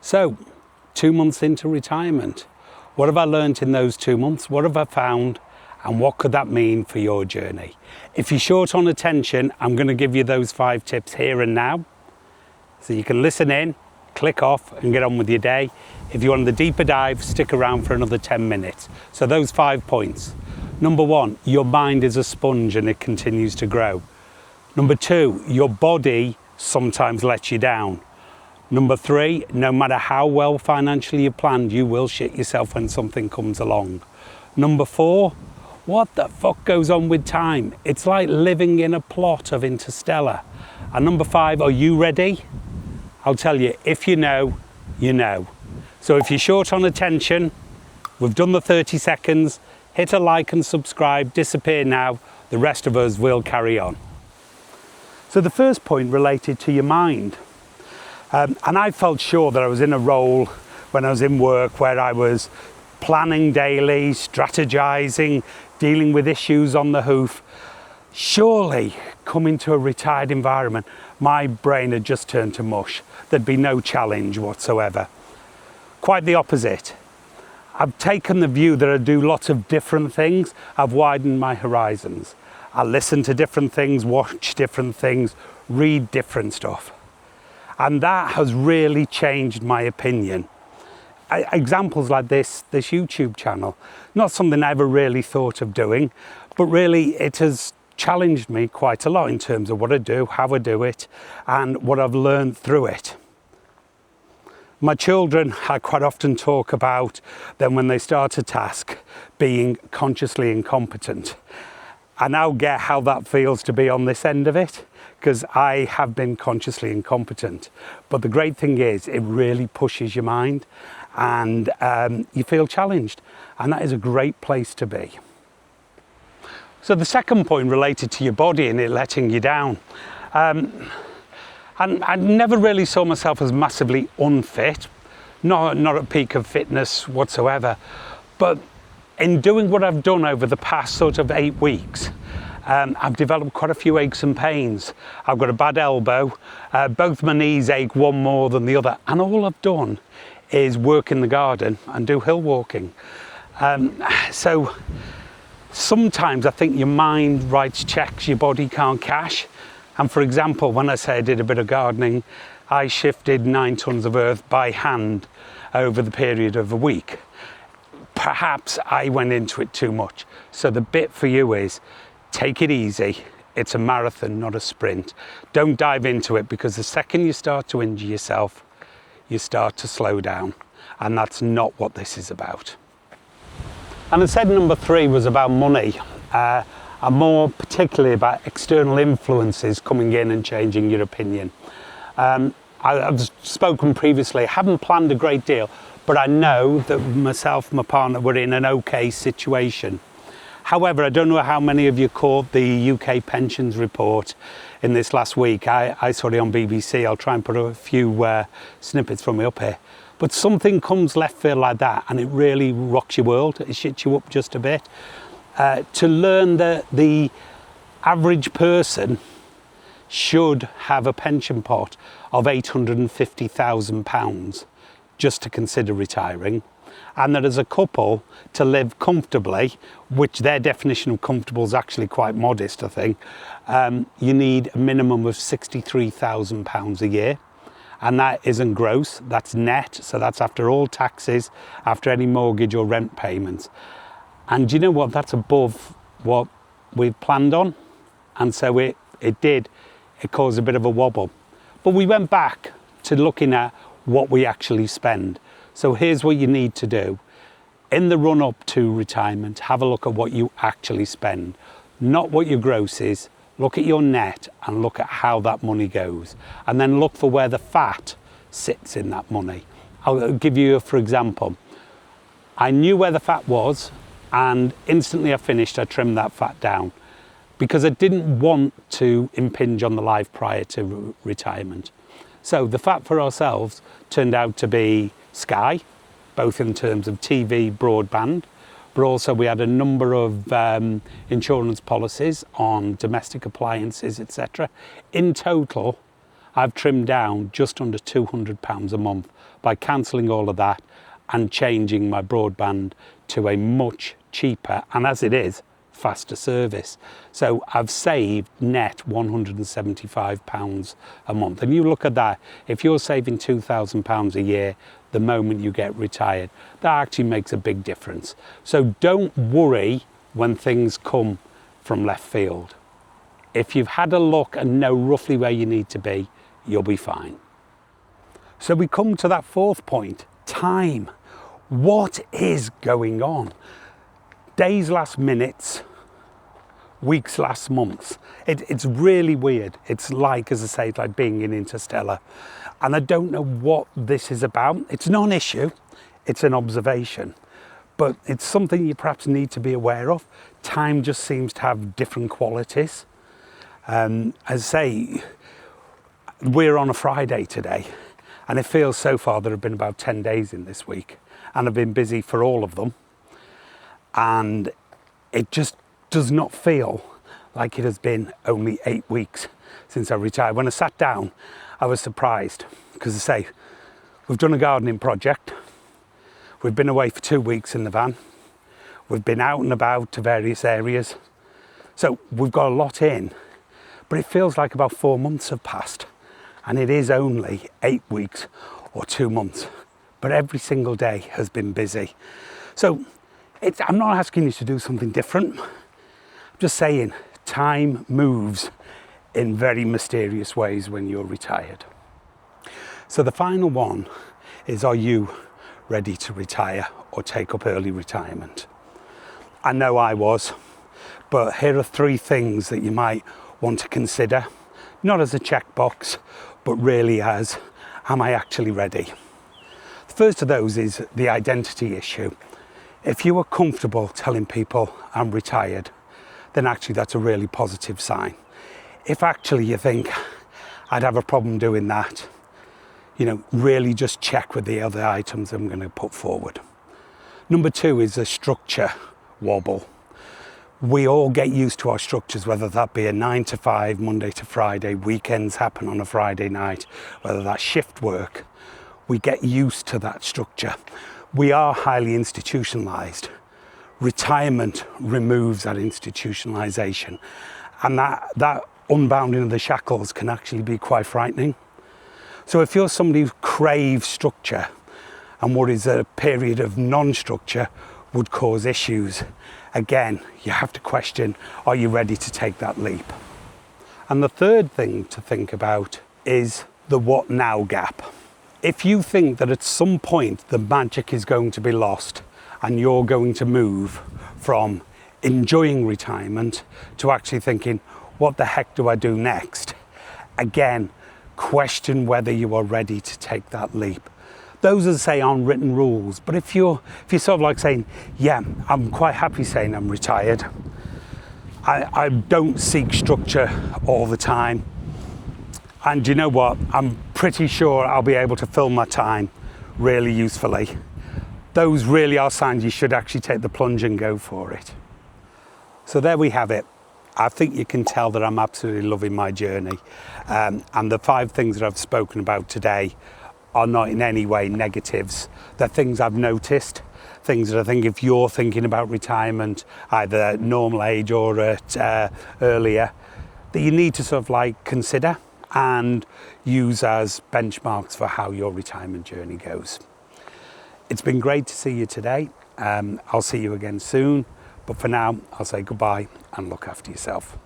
So, 2 months into retirement, what have I learned in those 2 months? What have I found? And what could that mean for your journey? If you're short on attention, I'm going to give you those 5 tips here and now. So you can listen in, click off and get on with your day. If you want the deeper dive, stick around for another 10 minutes. So those 5 points. Number 1, your mind is a sponge and it continues to grow. Number 2, your body sometimes lets you down. Number 3, no matter how well financially you planned, you will shit yourself when something comes along. Number 4, what the fuck goes on with time? It's like living in a plot of Interstellar. And number 5, are you ready? I'll tell you, if you know, you know. So if you're short on attention, we've done the 30 seconds, hit a like and subscribe, disappear now, the rest of us will carry on. So the first point related to your mind. And I felt sure that I was in a role when I was in work where I was planning daily, strategizing, dealing with issues on the hoof. Surely, coming to a retired environment, my brain had just turned to mush. There'd be no challenge whatsoever. Quite the opposite. I've taken the view that I do lots of different things. I've widened my horizons. I listen to different things, watch different things, read different stuff. And that has really changed my opinion. Examples like this YouTube channel, not something I ever really thought of doing, but really it has challenged me quite a lot in terms of what I do, how I do it, and what I've learned through it. My children, I quite often talk about them when they start a task being consciously incompetent. I now get how that feels to be on this end of it, because I have been consciously incompetent. But the great thing is it really pushes your mind and you feel challenged, and that is a great place to be. So the second point related to your body and it letting you down. And I never really saw myself as massively unfit, not at peak of fitness whatsoever, but in doing what I've done over the past sort of 8 weeks, I've developed quite a few aches and pains. I've got a bad elbow, both my knees ache, one more than the other, and all I've done is work in the garden and do hill walking. So sometimes I think your mind writes checks your body can't cash. And for example, when I say I did a bit of gardening, I shifted 9 tons of earth by hand over the period of a week. Perhaps I went into it too much. So the bit for you is, take it easy. It's a marathon, not a sprint. Don't dive into it, because the second you start to injure yourself, you start to slow down. And that's not what this is about. And I said number 3 was about money, and more particularly about external influences coming in and changing your opinion. I've spoken previously, I haven't planned a great deal, but I know that myself and my partner were in an okay situation. However, I don't know how many of you caught the UK pensions report in this last week. I saw it on BBC. I'll try and put a few snippets from it up here. But something comes left field like that and it really rocks your world. It shits you up just a bit. To learn that the average person should have a pension pot of £850,000 just to consider retiring, and that as a couple to live comfortably, which their definition of comfortable is actually quite modest, I think, you need a minimum of £63,000 a year, and that isn't gross, that's net, so that's after all taxes, after any mortgage or rent payments. And do you know what, that's above what we've planned on, and so it caused a bit of a wobble. But we went back to looking at what we actually spend. So here's what you need to do. In the run up to retirement, have a look at what you actually spend, not what your gross is. Look at your net and look at how that money goes. And then look for where the fat sits in that money. I'll give you, for example, I knew where the fat was, and instantly I finished, I trimmed that fat down because I didn't want to impinge on the life prior to retirement. So the fat for ourselves turned out to be Sky, both in terms of TV, broadband, but also we had a number of insurance policies on domestic appliances, etc. In total, I've trimmed down just under £200 a month by cancelling all of that and changing my broadband to a much cheaper, and as it is, faster service. So I've saved net £175 a month. And you look at that, if you're saving £2,000 a year the moment you get retired, that actually makes a big difference. So don't worry when things come from left field. If you've had a look and know roughly where you need to be, you'll be fine. So we come to that fourth point, time. What is going on? Days last minutes, weeks last months. It's really weird. It's like, as I say, it's like being in Interstellar. And I don't know what this is about. It's not an issue, it's an observation. But it's something you perhaps need to be aware of. Time just seems to have different qualities. As I say, we're on a Friday today, and it feels so far there have been about 10 days in this week, and I've been busy for all of them. And it just does not feel like it has been only 8 weeks since I retired. When I sat down, I was surprised because I say, we've done a gardening project. We've been away for 2 weeks in the van. We've been out and about to various areas. So we've got a lot in, but it feels like about 4 months have passed, and it is only 8 weeks or 2 months, but every single day has been busy. So I'm not asking you to do something different. I'm just saying time moves in very mysterious ways when you're retired. So the final one is, are you ready to retire or take up early retirement? I know I was, but here are 3 things that you might want to consider, not as a checkbox, but really as, am I actually ready? The first of those is the identity issue. If you are comfortable telling people I'm retired, then actually that's a really positive sign. If actually you think I'd have a problem doing that, really just check with the other items I'm going to put forward. Number 2 is a structure wobble. We all get used to our structures, whether that be a 9 to 5, Monday to Friday, weekends happen on a Friday night, whether that's shift work. We get used to that structure. We are highly institutionalized. Retirement removes that institutionalization, and that unbounding of the shackles can actually be quite frightening. So if you're somebody who craves structure and worries that a period of non-structure would cause issues, again, you have to question, are you ready to take that leap? And the third thing to think about is the what now gap. If you think that at some point the magic is going to be lost and you're going to move from enjoying retirement to actually thinking, what the heck do I do next? Again, question whether you are ready to take that leap. Those are, say, unwritten rules, but if you're sort of like saying, yeah, I'm quite happy saying I'm retired, I don't seek structure all the time, and you know what, I'm pretty sure I'll be able to fill my time really usefully. Those really are signs you should actually take the plunge and go for it. So there we have it. I think you can tell that I'm absolutely loving my journey, and the 5 things that I've spoken about today are not in any way negatives. They're things I've noticed, things that I think if you're thinking about retirement, either at normal age or at earlier, that you need to sort of like consider and use as benchmarks for how your retirement journey goes. It's been great to see you today. I'll see you again soon, but for now, I'll say goodbye and look after yourself.